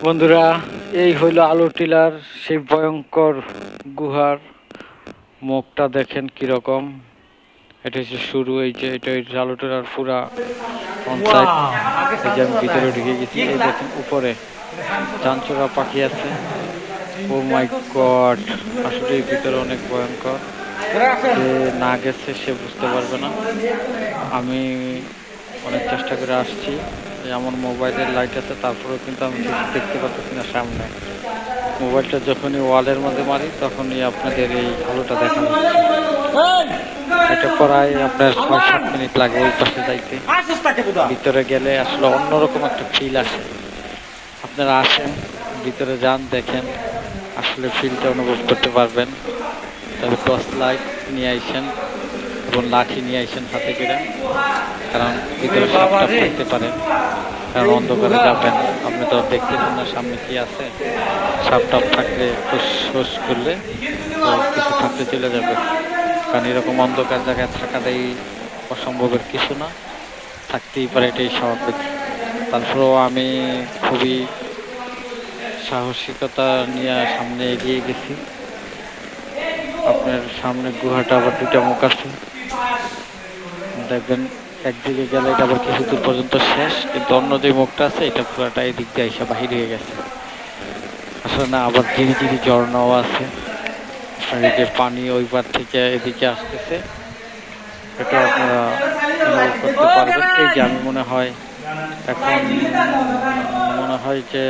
বন্ধুরা, এই হইল আলু টিলার সেই ভয়ঙ্কর গুহার মুখটা দেখেন কিরকম। এটা হচ্ছে শুরু, এই যে এটা আলু টিলার পুরা অনসাইড। এই যে আমি ভিতরে ঢুকে গেছি, এই দেখেন উপরে চাঞ্চরা পাখি আছে। ও মাই গড, আসলে এই ভিতরে অনেক ভয়ঙ্কর। যে না গেছে সে বুঝতে পারবে না। আমি অনেক চেষ্টা করে আসছি, আমার মোবাইলের লাইট আছে, তারপরেও কিন্তু আমি কিছু দেখতে পাচ্ছি না সামনে। মোবাইলটা যখনই ওয়ালের মধ্যে মারি তখনই আপনাদের এই আলোটা দেখা যাচ্ছে। এটা প্রায় আপনার ৬-৭ মিনিট লাগে ওই পাশে যাইতে। ভিতরে গেলে আসলে অন্যরকম একটা ফিল আসে। আপনারা আসেন, ভিতরে যান, দেখেন, আসলে ফিলটা অনুভব করতে পারবেন। তবে টর্চ লাইট নিয়ে আইসেন এবং লাঠি নিয়ে আইসেন হাতে করে, কারণ ভিতরে সাপটা থাকতে পারে। কারণ অন্ধকারে যাবেন, আপনি তো দেখতেছেন না সামনে কি আছে। সাপ টাপ থাকলে ফুস করলে কিছু থাকতে চলে যাবে। কারণ এরকম অন্ধকার জায়গায় থাকাটাই অসম্ভবের কিছু না, থাকতেই পারে, এটাই স্বাভাবিক। তারপরেও আমি খুবই সাহসিকতা নিয়ে সামনে এগিয়ে গেছি। আপনার সামনে গুহাটা আবার দুটা মুখ আছে, দেখবেন একদিকে গেলে এটা আবার কিছু দূর পর্যন্ত শেষ, কিন্তু অন্য যে মুখটা আছে এটা পুরাটা এই দিক দিয়ে এসে বাহির হয়ে গেছে। আসলে না, আবার ধীরে ধীরে ঝর্ণাও আছে, এই যে পানি ওই পার থেকে এদিকে আসতেছে, এটা আপনারা অনুভব করতে পারবেন। এই যে আমি মনে হয় এখন মনে হয় যে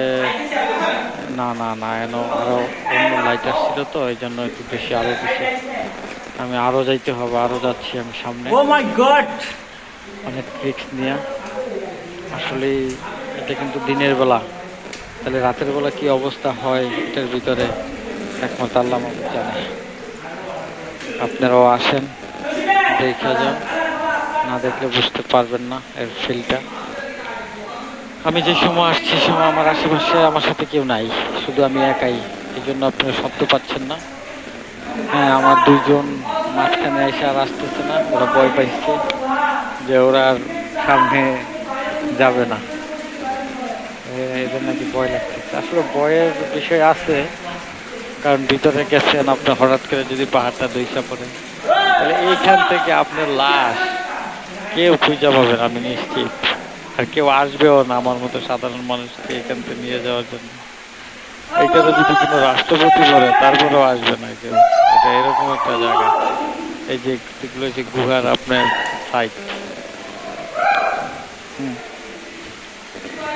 না না না, এন আরো অন্য লাইট আসছিল, তো এই জন্য একটু বেশি আলো দিচ্ছে। আমি আরো যাইতে হবে, আরো যাচ্ছি আমি সামনে। অনেক রিস্ক নিয়ে। আসলে এটা কিন্তু দিনের বেলা, তাহলে রাতের বেলা কি অবস্থা হয় এটার ভিতরে একমাত্র আল্লাহ মাবুদ জানে। আপনারাও আসেন, দেখা যান, না দেখলে বুঝতে পারবেন না এর ফিলটা। আমি যে সময় আসছি সময় আমার আশেপাশে আমার সাথে কেউ নাই, শুধু আমি একাই, এই জন্য আপনারা শব্দ পাচ্ছেন না। হ্যাঁ, আমার দুইজন মাঝখানে এসে আর আসতেছে না, ওরা ভয় পাইছে যে ওরা আর সামনে যাবে না, এদের নাকি ভয় লাগতেছে। আসলে ভয়ের বিষয় আছে, কারণ ভিতরে গেছেন আপনি, হঠাৎ করে যদি পাহাড়টা দইসা পড়ে তাহলে এইখান থেকে আপনার লাশ কেউ খুঁজে পাবেন আমি নিশ্চিত। আর কেউ আসবেও না আমার মতো সাধারণ মানুষকে এখান থেকে নিয়ে যাওয়ার জন্য। এইখানে যদি কোনো রাষ্ট্রপতি পড়ে তারপরেও আসবে না কেউ। এটা এরকম একটা জায়গা। এই যে এগুলো যে গুহার আপনার সাইট,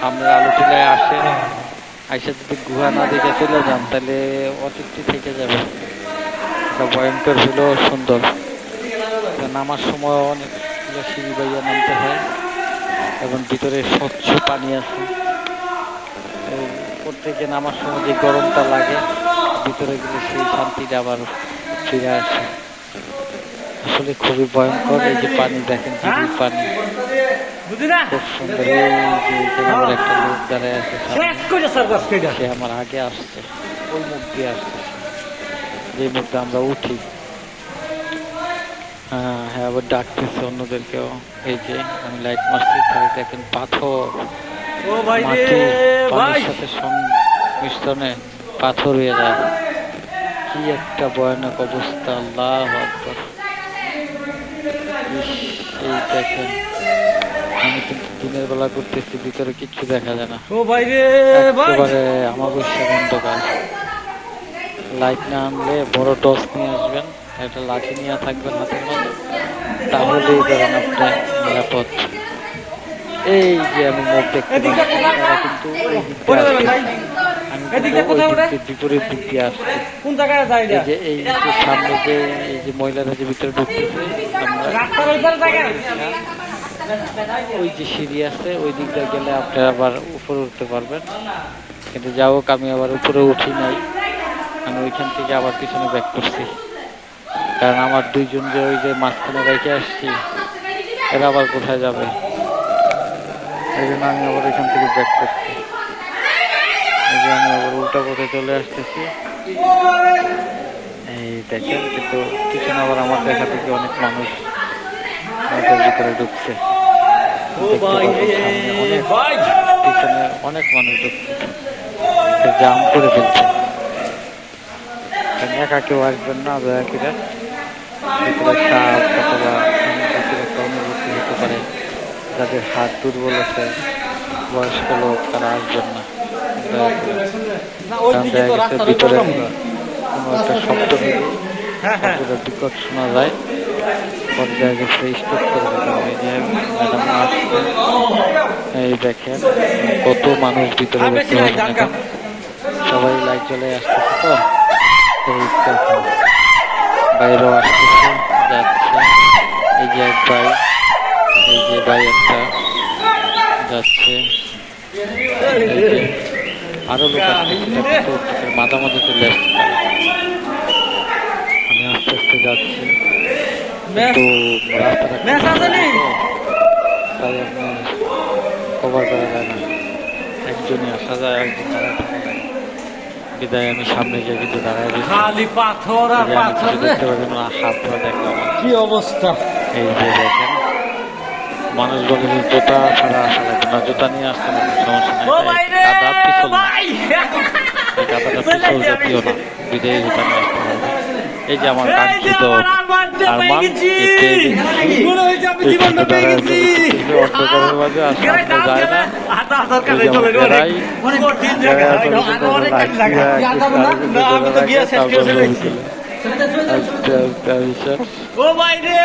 আপনার আলু টিলায় আসেন, আইসা যদি গুহা না দেখে চলে যান তাহলে অতৃপ্তি থেকে যাবে। এটা ভয়ঙ্কর হলেও সুন্দর। নামার সময় অনেক সিঁড়ি বাইয়া নামতে হয় এবং ভিতরে স্বচ্ছ পানি আছে। উপর থেকে নামার সময় যে গরমটা লাগে, ভিতরে গেলে সেই শান্তিটা আবার ফিরে আসে। আসলে খুবই ভয়ঙ্কর। এই যে পানি দেখেন, দিদির পানি খুব সুন্দর। এই যে এখানে একটা লোক দাঁড়ায় আছে সামনে, সে আমার আগে আসছে, ওই মুখ দিয়ে আসতেছে যে মুখটা আমরা উঠি। হ্যাঁ হ্যাঁ, আবার ডাকতেছে অন্যদেরকেও। এই যে আমি লাইট মারছি, খালি দেখেন পাথর, মাটি পানির সাথে সংমিশ্রণে পাথর হয়ে যায়। কি একটা ভয়ানক অবস্থা, আল্লাহু আকবার। এই দেখেন, আমি কিন্তু দিনের বেলা করতেছি, ভিতরে কিচ্ছু দেখা যায় না, একেবারে আমাবস্যার অন্ধকার। লাইট না আনলে বড় টর্চ নিয়ে আসবেন, একটা লাঠি নিয়ে থাকবেন হাতের মধ্যে, তাহলেই ধরেন আপনার নিরাপদ। এই যে আমি মুখ দেখতে পাচ্ছি, এরা কিন্তু ওই দিক দিয়ে আসছে, আমি কিন্তু ওই দিক দিয়ে বিপরীত দিক দিয়ে আসছি। এই যে এই যে সামনে যে এই যে মহিলারা যে ভিতরে ঢুকতেছে, ওই যে সিঁড়ি আছে ওই দিক দিয়ে গেলে আপনি আবার উপরে উঠতে পারবেন। কিন্তু যাই হোক, আমি আবার উপরে উঠি নাই, আমি ওইখান থেকে আবার পিছনে ব্যাক করছি, কারণ আমার দুইজন যে ওই যে মাঝখানে রেখে আসছি, এরা আবার কোথায় যাবে, এই জন্য আমি আবার এখান থেকে ব্যাক করছি। এই যে আমি আবার উল্টা পথে চলে আসতেছি, এই দেখেন। কিন্তু পিছনে আবার আমার দেখা দেখি অনেক মানুষ ভিতরে ঢুকছে, অনেক এখানে অনেক মানুষ ঢুকতেছে, জাম করে ফেলছে। একা কেউ আসবেন না, দয়া করে। ভিতরে সাপ অথবা ভীতির একটা অনুভূতি হতে পারে। যাদের হাত দুর্বল আছে, বয়স্ক লোক, তারা আসবেন না, দয়া করে। কারণ দেখা গেছে ভিতরে কোনো একটা শব্দ হলে শব্দটা বিকট শোনা যায়, পরে দেখা গেছে স্টপ করে দিতে হবে। যে ম্যাডাম আসছে, এই দেখেন কত মানুষ ভিতরে দেখতে পাবেন এখন। সবাই লাইট জ্বলে আসতেছে, তো এই দেখেন বাইরেও আসতেছে, যাচ্ছে। এই যে এক ভাই, এই যে ভাই একটা যাচ্ছে, এই যে আরো লোক আসতেছে, মাঝামাঝি চলে আসছে তারা। আমি আস্তে আস্তে যাচ্ছি, কিন্তু রাস্তাটা তাই আপনার কভার করা যায় না, একজনই আসা যায়, একজন দাঁড়ায় থাকা যায়। বিদায় আমি সামনে গিয়ে কিন্তু দাঁড়ায় দেখতে পাবেন না, হাত ধরা দেখলাম কি অবস্থা। এই যে দেখেন মানুষ বলে যে জুতা ছাড়া আসা লাগবে না, জুতা নিয়ে আসতে লাগবে, সমস্যা নাই। কাদা পিছল না, এই কাদাটা পিছল জাতীয় না, বিদায় জুতা নিয়ে আসতে হবে। এই যে আমার কাঙ্ক্ষিত আরমান, অন্ধকারের মাঝে আর সামনে যায় না। ও ভাই রে